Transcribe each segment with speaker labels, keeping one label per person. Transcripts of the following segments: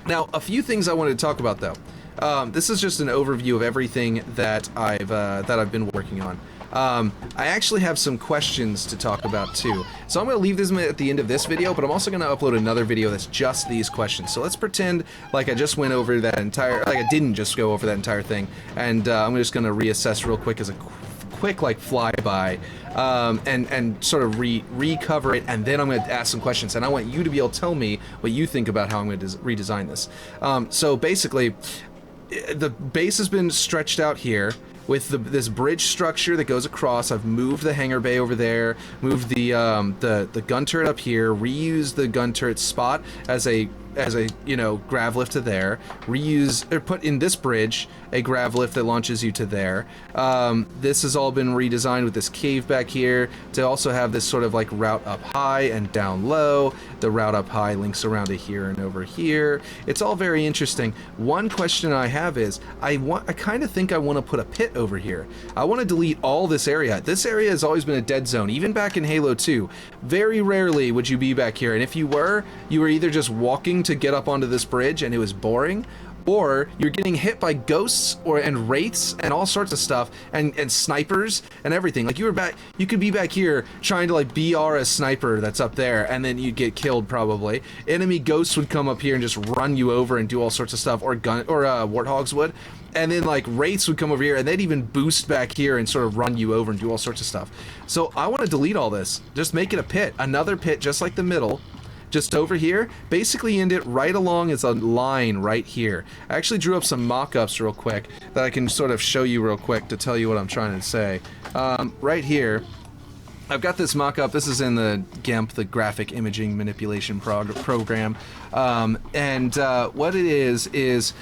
Speaker 1: Now, a few things I wanted to talk about, though. This is just an overview of everything that I've been working on. I actually have some questions to talk about too. So I'm going to leave this at the end of this video, but I'm also going to upload another video that's just these questions. So let's pretend like I just went over that like I didn't just go over that entire thing, and I'm just going to reassess real quick as a quick like flyby, and sort of recover it, and then I'm going to ask some questions, and I want you to be able to tell me what you think about how I'm going to redesign this. So basically, the base has been stretched out here with this bridge structure that goes across. I've moved the hangar bay over there, moved the gun turret up here, reused the gun turret spot as a grav lift to there, put in this bridge a grav lift that launches you to there. This has all been redesigned with this cave back here to also have this sort of like route up high and down low. The route up high links around to here and over here. It's all very interesting. One question I have is, I kind of think I want to put a pit over here. I want to delete all this area. This area has always been a dead zone, even back in Halo 2. Very rarely would you be back here, and if you were either just walking to get up onto this bridge and it was boring, or you're getting hit by ghosts and wraiths and all sorts of stuff, and snipers and everything. Like you could be back here trying to like BR a sniper that's up there, and then you'd get killed probably. Enemy ghosts would come up here and just run you over and do all sorts of stuff, or warthogs would. And then like wraiths would come over here and they'd even boost back here and sort of run you over and do all sorts of stuff. So I want to delete all this. Just make it a pit, another pit just like the middle. Just over here, basically end it right along as a line right here. I actually drew up some mock-ups real quick that I can sort of show you real quick to tell you what I'm trying to say. Right here, I've got this mock-up. This is in the GIMP, the Graphic Imaging Manipulation program. What it is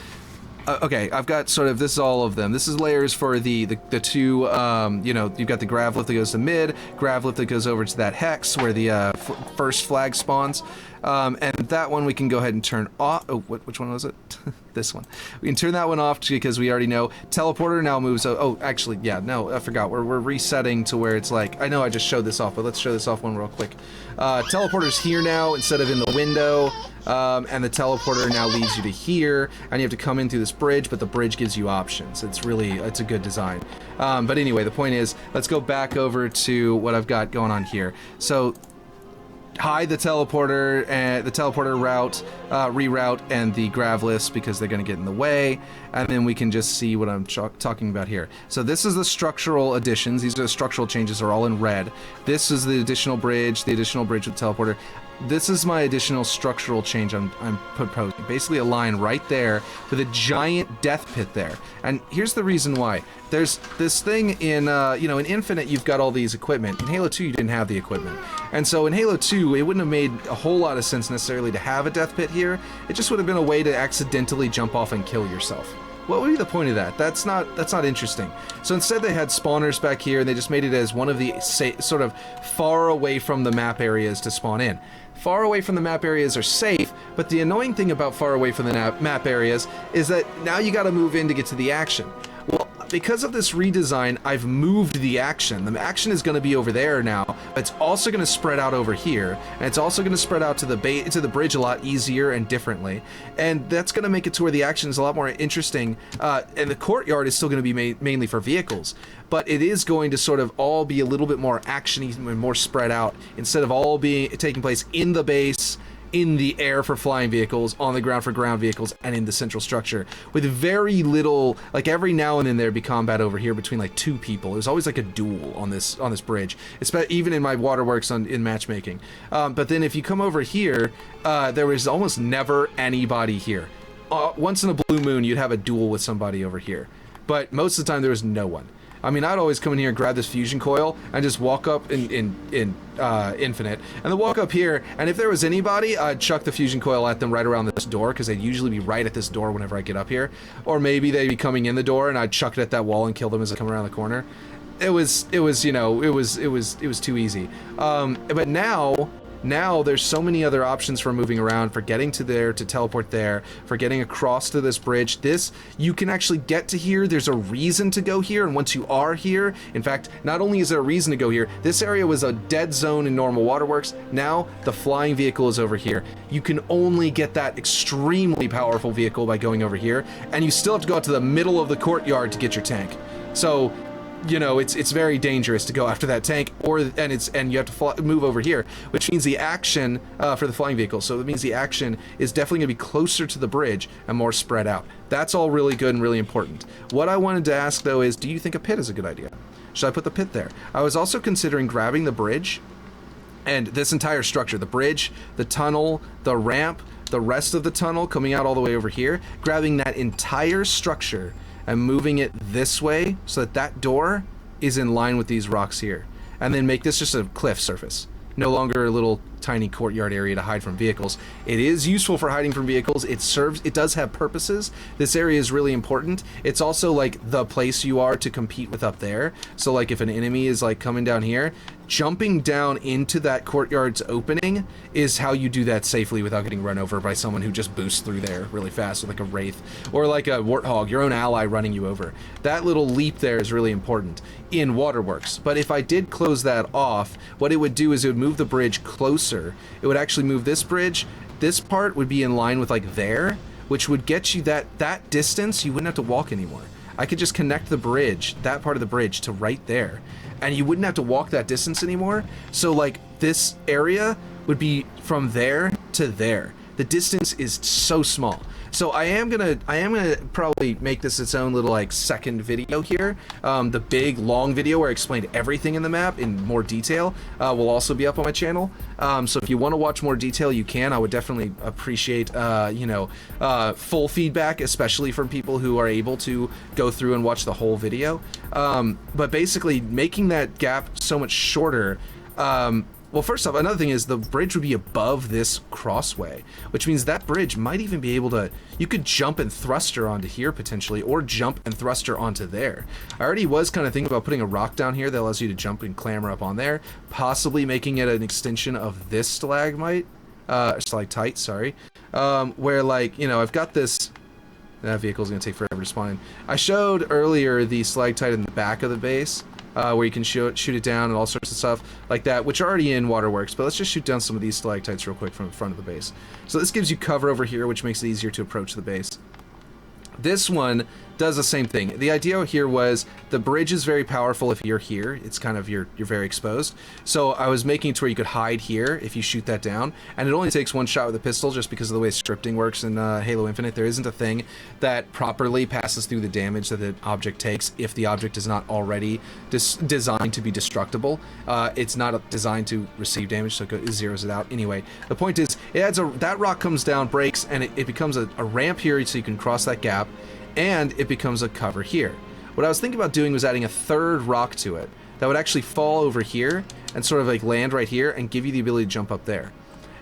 Speaker 1: okay, I've got sort of, this is all of them. This is layers for the two, you've got the grav lift that goes to mid, grav lift that goes over to that hex where the first flag spawns. And that one we can go ahead and turn off. Oh, which one was it? This one. We can turn that one off because we already know. Teleporter now moves. Oh, actually, yeah, no, I forgot. We're resetting to where it's like, I know I just showed this off, but let's show this off one real quick. Teleporter's here now instead of in the window. And the teleporter now leads you to here, and you have to come in through this bridge, but the bridge gives you options. It's a good design. But anyway, the point is, let's go back over to what I've got going on here. So hide the teleporter and the teleporter route, reroute, and the grav lifts because they're going to get in the way, and then we can just see what I'm talking about here. So this is the structural additions. These are the structural changes, are all in red. This is the additional bridge with teleporter. This is my additional structural change I'm proposing. Basically a line right there with a giant death pit there. And here's the reason why. There's this thing in, in Infinite you've got all these equipment. In Halo 2 you didn't have the equipment. And so in Halo 2 it wouldn't have made a whole lot of sense necessarily to have a death pit here. It just would have been a way to accidentally jump off and kill yourself. What would be the point of that? That's not interesting. So instead they had spawners back here, and they just made it as one of the sort of far away from the map areas to spawn in. Far away from the map areas are safe, but the annoying thing about far away from the map areas is that now you gotta move in to get to the action. Well, because of this redesign, I've moved the action. The action is going to be over there now, but it's also going to spread out over here, and it's also going to spread out to the bridge a lot easier and differently, and that's going to make it to where the action is a lot more interesting, and the courtyard is still going to be mainly for vehicles, but it is going to sort of all be a little bit more actiony and more spread out, instead of all taking place in the base, in the air for flying vehicles, on the ground for ground vehicles, and in the central structure, with very little, like every now and then there'd be combat over here between like two people. It was always like a duel on this bridge, even in my Waterworks in matchmaking. But then if you come over here, there was almost never anybody here. Once in a blue moon you'd have a duel with somebody over here, but most of the time there was no one. I mean, I'd always come in here and grab this fusion coil and just walk up in Infinite, and then walk up here, and if there was anybody, I'd chuck the fusion coil at them right around this door, because they'd usually be right at this door whenever I get up here, or maybe they'd be coming in the door and I'd chuck it at that wall and kill them as I come around the corner. It was too easy. But now Now there's so many other options for moving around, for getting to there, to teleport there, for getting across to this bridge. You can actually get to here. There's a reason to go here, and once you are here, in fact, not only is there a reason to go here, this area was a dead zone in normal Waterworks. Now the flying vehicle is over here. You can only get that extremely powerful vehicle by going over here, and you still have to go out to the middle of the courtyard to get your tank. So, you know, it's very dangerous to go after that tank, and you have to move over here, which means the action for the flying vehicle. So it means the action is definitely going to be closer to the bridge and more spread out. That's all really good and really important. What I wanted to ask though is, do you think a pit is a good idea? Should I put the pit there? I was also considering grabbing the bridge and this entire structure, the bridge, the tunnel, the ramp, the rest of the tunnel coming out all the way over here, grabbing that entire structure and moving it this way so that that door is in line with these rocks here. And then make this just a cliff surface. No longer a little tiny courtyard area to hide from vehicles. It is useful for hiding from vehicles. It does have purposes. This area is really important. It's also like the place you are to compete with up there. So like if an enemy is like coming down here, jumping down into that courtyard's opening is how you do that safely without getting run over by someone who just boosts through there really fast with like a wraith or like a warthog, your own ally running you over. That little leap there is really important in Waterworks. But if I did close that off, what it would do is it would move the bridge closer. It would actually move this bridge. This part would be in line with like there, which would get you that distance. You wouldn't have to walk anymore. I could just connect the bridge, that part of the bridge, to right there, and you wouldn't have to walk that distance anymore. So like this area would be from there to there. The distance is so small. So I am gonna probably make this its own little like second video here. The big long video where I explained everything in the map in more detail will also be up on my channel. So if you want to watch more detail, you can. I would definitely appreciate full feedback, especially from people who are able to go through and watch the whole video. But basically making that gap so much shorter. Well, first off, another thing is the bridge would be above this crossway, which means that bridge might even be able to, you could jump and thruster onto here potentially, or jump and thruster onto there. I already was kind of thinking about putting a rock down here that allows you to jump and clamber up on there, possibly making it an extension of this stalagmite, stalactite, sorry, where like, you know, I've got this, that vehicle's gonna take forever to spawn in. I showed earlier the stalactite in the back of the base, where you can shoot it down and all sorts of stuff like that, which are already in Waterworks, but let's just shoot down some of these stalactites real quick from the front of the base. So this gives you cover over here, which makes it easier to approach the base. This one does the same thing. The idea here was the bridge is very powerful if you're here. It's kind of, you're very exposed. So I was making it to where you could hide here if you shoot that down. And it only takes one shot with a pistol just because of the way scripting works in Halo Infinite. There isn't a thing that properly passes through the damage that the object takes if the object is not already designed to be destructible. It's not designed to receive damage, so it zeroes it out. Anyway, the point is, it adds that rock comes down, breaks, and it becomes a ramp here so you can cross that gap. And it becomes a cover here. What I was thinking about doing was adding a third rock to it that would actually fall over here and sort of like land right here and give you the ability to jump up there.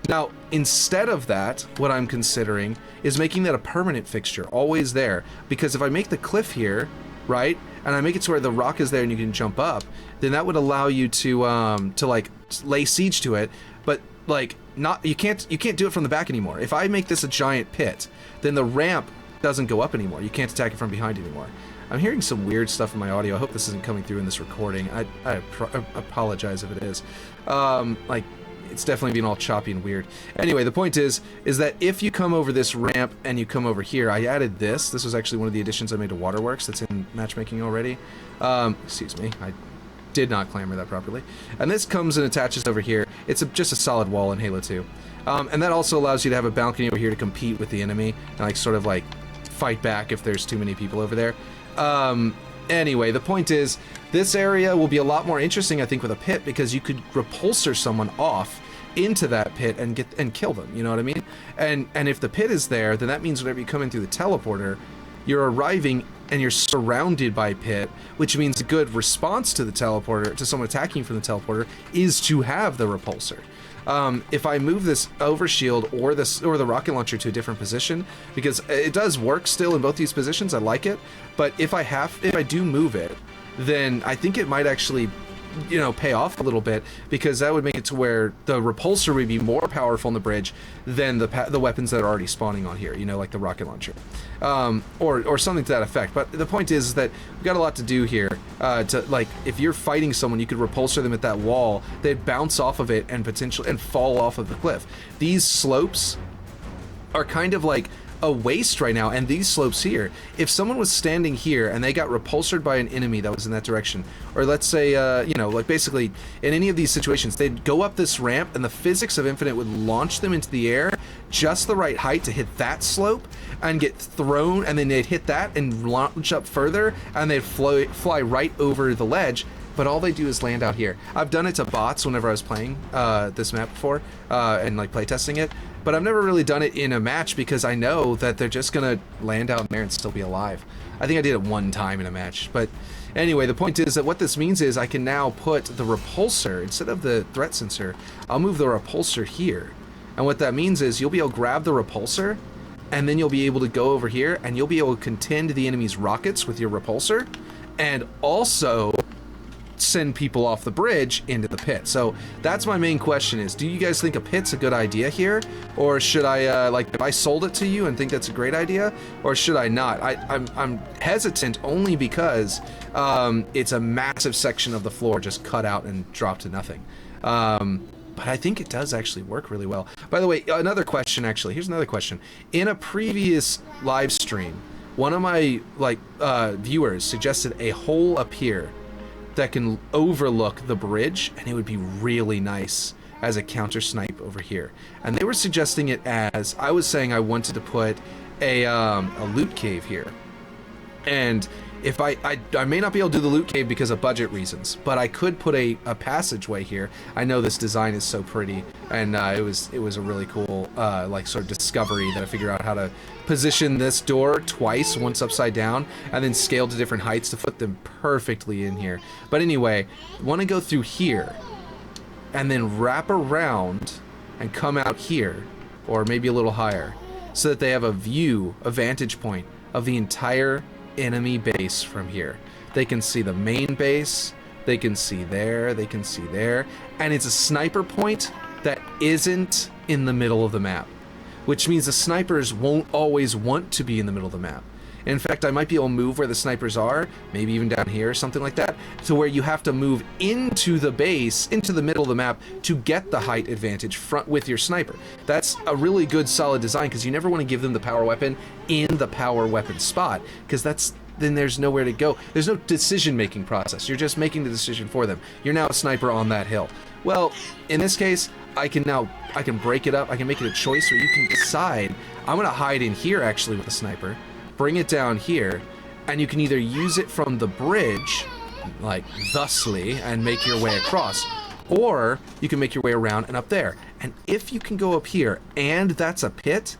Speaker 1: Now, instead of that, what I'm considering is making that a permanent fixture, always there. Because if I make the cliff here, right, and I make it to where the rock is there and you can jump up, then that would allow you to like lay siege to it, but like you can't do it from the back anymore. If I make this a giant pit, then the ramp doesn't go up anymore. You can't attack it from behind anymore. I'm hearing some weird stuff in my audio. I hope this isn't coming through in this recording. I apologize if it is. Like, it's definitely being all choppy and weird. Anyway, the point is that if you come over this ramp and you come over here, I added this. This was actually one of the additions I made to Waterworks that's in matchmaking already. Excuse me. I did not clamor that properly. And this comes and attaches over here. It's just a solid wall in Halo 2. And that also allows you to have a balcony over here to compete with the enemy and like sort of like fight back if there's too many people over there. Anyway, the point is this area will be a lot more interesting, I think, with a pit, because you could repulsor someone off into that pit and kill them, you know what I mean? And if the pit is there, then that means whenever you come in through the teleporter, you're arriving and you're surrounded by pit, which means a good response to the teleporter, to someone attacking from the teleporter, is to have the repulsor. If I move this overshield or the rocket launcher to a different position, because it does work still in both these positions, I like it, but if I do move it, then I think it might actually you know, pay off a little bit, because that would make it to where the repulsor would be more powerful on the bridge than the weapons that are already spawning on here, you know, like the rocket launcher, or something to that effect. But the point is that we've got a lot to do here. To, like, if you're fighting someone, you could repulsor them at that wall, they'd bounce off of it and potentially and fall off of the cliff. These slopes are kind of like a waste right now, and these slopes here, if someone was standing here and they got repulsored by an enemy that was in that direction, or let's say you know, like basically in any of these situations, they'd go up this ramp and the physics of Infinite would launch them into the air just the right height to hit that slope and get thrown, and then they'd hit that and launch up further, and they'd fly right over the ledge. But all they do is land out here. I've done it to bots whenever I was playing this map before, and like playtesting it, but I've never really done it in a match because I know that they're just gonna land out there and still be alive. I think I did it one time in a match, but anyway, the point is that what this means is I can now put the repulsor, instead of the threat sensor, I'll move the repulsor here. And what that means is you'll be able to grab the repulsor, and then you'll be able to go over here, and you'll be able to contend the enemy's rockets with your repulsor, and also send people off the bridge into the pit. So that's my main question is, do you guys think a pit's a good idea here? Or should I, like, if I sold it to you and think that's a great idea, or should I not? I'm hesitant only because it's a massive section of the floor just cut out and dropped to nothing. But I think it does actually work really well. By the way, another question actually, here's another question. In a previous live stream, one of my viewers suggested a hole up here that can overlook the bridge, and it would be really nice as a counter snipe over here. And they were suggesting it as, I was saying I wanted to put a loot cave here. And if I may not be able to do the loot cave because of budget reasons, but I could put a passageway here. I know this design is so pretty, and it was a really cool like sort of discovery that I figured out how to position this door twice, once upside down, and then scale to different heights to fit them perfectly in here. But anyway, want to go through here, and then wrap around and come out here, or maybe a little higher, so that they have a view, a vantage point of the entire enemy base from here. They can see the main base, they can see there, they can see there, and it's a sniper point that isn't in the middle of the map, which means the snipers won't always want to be in the middle of the map. In fact, I might be able to move where the snipers are, maybe even down here or something like that, to where you have to move into the base, into the middle of the map, to get the height advantage front with your sniper. That's a really good solid design, because you never want to give them the power weapon in the power weapon spot, because then there's nowhere to go. There's no decision-making process. You're just making the decision for them. You're now a sniper on that hill. Well, in this case, I can break it up. I can make it a choice where you can decide, I'm going to hide in here actually with a sniper, bring it down here, and you can either use it from the bridge, like thusly, and make your way across, or you can make your way around and up there. And if you can go up here and that's a pit,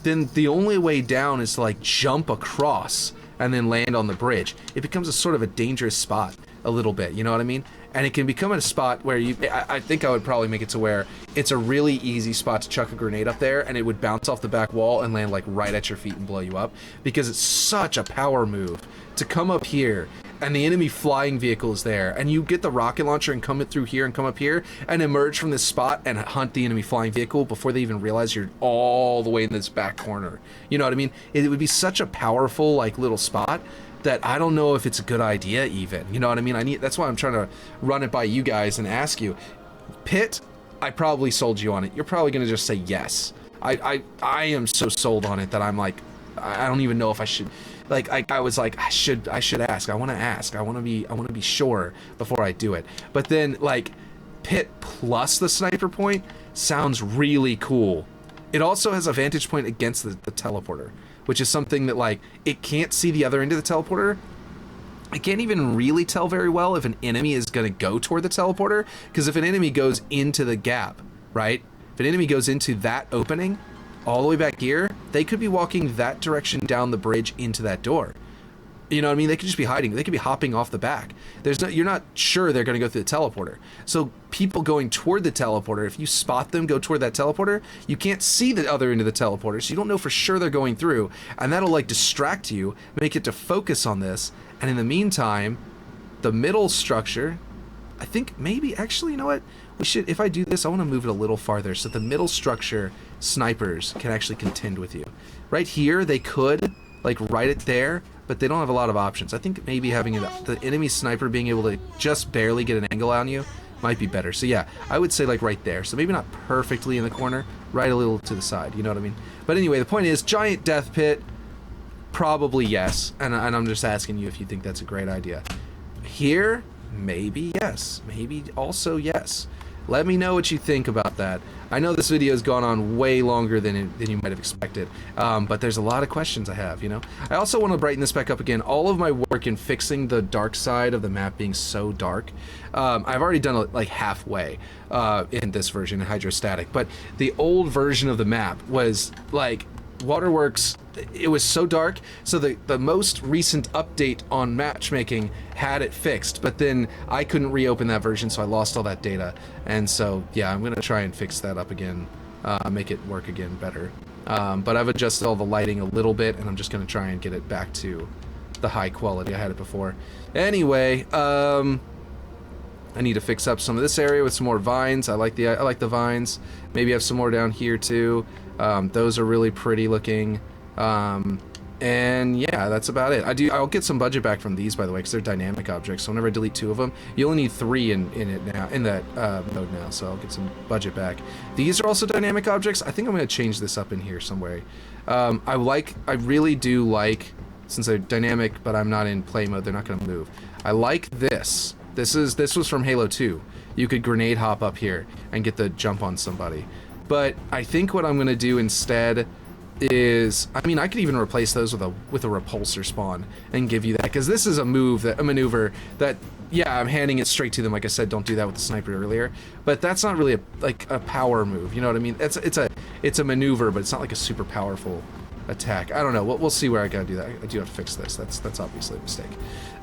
Speaker 1: then the only way down is to like jump across and then land on the bridge. It becomes a sort of a dangerous spot a little bit, you know what I mean? And it can become a spot where I think I would probably make it to where it's a really easy spot to chuck a grenade up there, and it would bounce off the back wall and land like right at your feet and blow you up, because it's such a power move to come up here and the enemy flying vehicle is there, and you get the rocket launcher and come through here and come up here and emerge from this spot and hunt the enemy flying vehicle before they even realize you're all the way in this back corner. You know what I mean? It would be such a powerful like little spot that I don't know if it's a good idea even. You know what I mean? That's why I'm trying to run it by you guys and ask you. Pit, I probably sold you on it. You're probably gonna just say yes. I am so sold on it that I'm like, I don't even know if I should. Like I was like, I should ask. I want to ask. I want to be sure before I do it. But then like pit plus the sniper point sounds really cool. It also has a vantage point against the teleporter, which is something that like it can't see the other end of the teleporter. I can't even really tell very well if an enemy is going to go toward the teleporter, because if an enemy goes into the gap, right? If an enemy goes into that opening all the way back here, they could be walking that direction down the bridge into that door. You know what I mean? They could just be hiding. They could be hopping off the back. You're not sure they're going to go through the teleporter. So people going toward the teleporter, if you spot them go toward that teleporter, you can't see the other end of the teleporter, so you don't know for sure they're going through, and that'll like distract you, make it to focus on this. And in the meantime, the middle structure I think maybe, actually, you know what? We should, if I do this, I want to move it a little farther so the middle structure snipers can actually contend with you. Right here, they could, like, right it there, but they don't have a lot of options. I think maybe having the enemy sniper being able to just barely get an angle on you might be better. So yeah, I would say like right there. So maybe not perfectly in the corner, right a little to the side, you know what I mean? But anyway, the point is, giant death pit, probably yes. And I'm just asking you if you think that's a great idea. Here, maybe yes. Maybe also yes. Let me know what you think about that. I know this video has gone on way longer than you might have expected, but there's a lot of questions I have, you know? I also want to brighten this back up again. All of my work in fixing the dark side of the map being so dark, I've already done it like halfway in this version of Hydrostatic, but the old version of the map was like Waterworks. It was so dark, so the most recent update on matchmaking had it fixed, but then I couldn't reopen that version, so I lost all that data. And so yeah, I'm gonna try and fix that up again, make it work again better. But I've adjusted all the lighting a little bit, and I'm just gonna try and get it back to the high quality I had it before. Anyway, I need to fix up some of this area with some more vines. I like the vines. Maybe have some more down here too. Those are really pretty looking. And yeah, that's about it. I'll get some budget back from these, by the way, because they're dynamic objects. So whenever I delete 2 of them, you only need 3 in it now, in that mode now. So I'll get some budget back. These are also dynamic objects. I think I'm going to change this up in here somewhere. I really do like, since they're dynamic, but I'm not in play mode, they're not going to move. I like this. This was from Halo 2. You could grenade hop up here and get the jump on somebody. But I think what I'm going to do instead is, I mean, I could even replace those with a repulsor spawn and give you that, because this is a maneuver that, yeah, I'm handing it straight to them. Like I said, don't do that with the sniper earlier, but that's not really a power move, you know what I mean? It's a maneuver, but it's not like a super powerful attack. I don't know. We'll see where I gotta do that. I do have to fix this. That's obviously a mistake.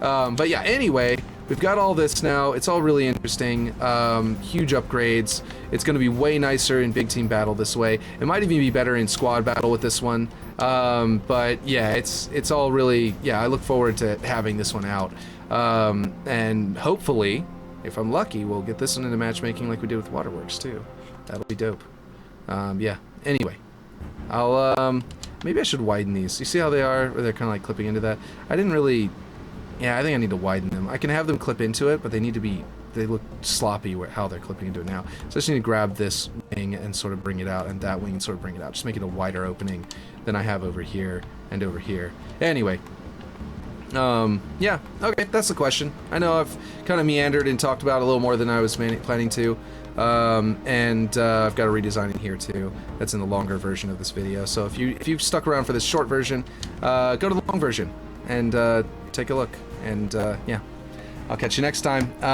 Speaker 1: But yeah, anyway, we've got all this now. It's all really interesting. Huge upgrades. It's going to be way nicer in big team battle this way. It might even be better in squad battle with this one. But yeah, it's all really, yeah, I look forward to having this one out. And hopefully, if I'm lucky, we'll get this one into matchmaking like we did with Waterworks too. That'll be dope. Yeah, anyway, maybe I should widen these. You see how they are? Or they're kind of like clipping into that? I didn't really... Yeah, I think I need to widen them. I can have them clip into it, but they need to be... They look sloppy how they're clipping into it now. So I just need to grab this wing and sort of bring it out, and that wing and sort of bring it out. Just make it a wider opening than I have over here and over here. Anyway. Yeah, okay, that's the question. I know I've kind of meandered and talked about it a little more than I was planning to. I've got a redesign in here too. That's in the longer version of this video. So if you've stuck around for this short version, go to the long version and take a look. And yeah, I'll catch you next time.